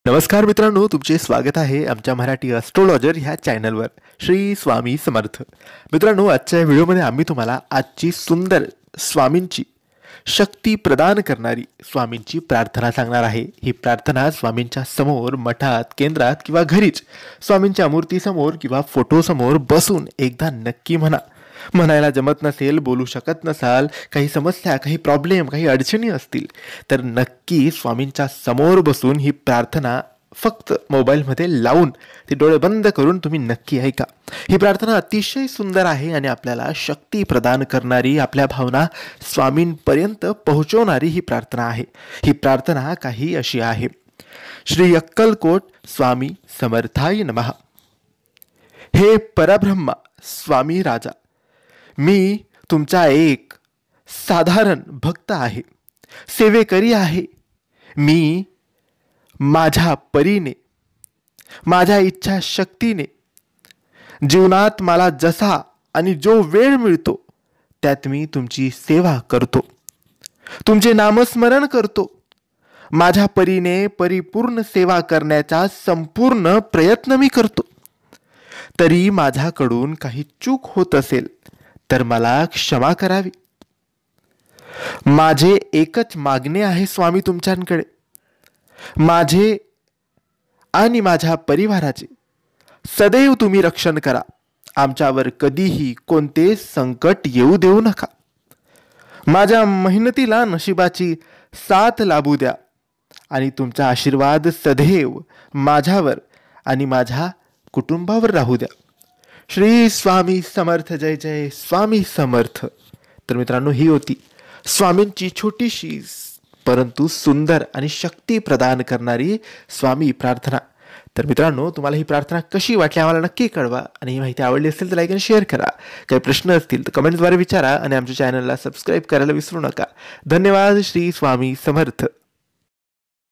नमस्कार मित्रांनो, तुमचे स्वागत आहे आमच्या मराठी ॲस्ट्रोलॉजर ह्या चॅनलवर. श्री स्वामी समर्थ. मित्रांनो, आजच्या व्हिडिओमध्ये आम्ही तुम्हाला आजची सुंदर स्वामींची शक्ती प्रदान करणारी स्वामींची प्रार्थना सांगणार आहे. ही प्रार्थना स्वामींच्या समोर, मठात, केंद्रात किंवा घरीच स्वामींच्या मूर्तीसमोर किंवा फोटोसमोर बसून एकदा नक्की म्हणा. म्हणायला जमत नसेल, बोलू शकत नसाल, काही समस्या, काही प्रॉब्लेम, काही अडचणी असतील तर नक्की स्वामींच्या समोर बसून ही प्रार्थना फक्त मोबाईलमध्ये लावून ती डोळे बंद करून तुम्ही नक्की ऐका. ही प्रार्थना अतिशय सुंदर आहे आणि आपल्याला शक्ती प्रदान करणारी, आपल्या भावना स्वामींपर्यंत पोहोचवणारी ही प्रार्थना आहे. ही प्रार्थना काही अशी आहे. श्री अक्कलकोट स्वामी समर्थाय नमः. हे परब्रह्मा स्वामी राजा, मी तुमचा एक साधारण भक्त आहे, सेवेकरी आहे. मी माझ्या परीने, माझ्या इच्छा शक्तीने जीवनात मला जसा आणि जो वेळ मिळतो त्यात मी तुमची सेवा करतो, तुमचे नामस्मरण करतो. माझ्या परीने परिपूर्ण सेवा करण्याचा संपूर्ण प्रयत्न मी करतो. तरी माझ्याकडून काही चूक होत असेल तर मला क्षमा करावी. माझे एकच मागणे आहे स्वामी तुमच्याकडे, माझे आणि माझ्या परिवाराचे सदैव तुम्ही रक्षण करा. आमच्यावर कधीही कोणते संकट येऊ देऊ नका. माझ्या मेहनतीला नशिबाची साथ लाभू द्या आणि तुमचा आशीर्वाद सदैव माझ्यावर आणि माझ्या कुटुंबावर राहू द्या. श्री स्वामी समर्थ. जय जय स्वामी समर्थ. तर मित्रांनो, ही होती स्वामींची छोटीशी परंतु सुंदर आणि शक्ती प्रदान करणारी स्वामी प्रार्थना. तर मित्रांनो, तुम्हाला ही प्रार्थना कशी वाटली आम्हाला नक्की कळवा आणि ही माहिती आवडली असेल तर लाईक आणि शेअर करा. काही प्रश्न असतील तर कमेंटद्वारे विचारा आणि आमच्या चॅनलला सबस्क्राईब करायला विसरू नका. धन्यवाद. श्री स्वामी समर्थ.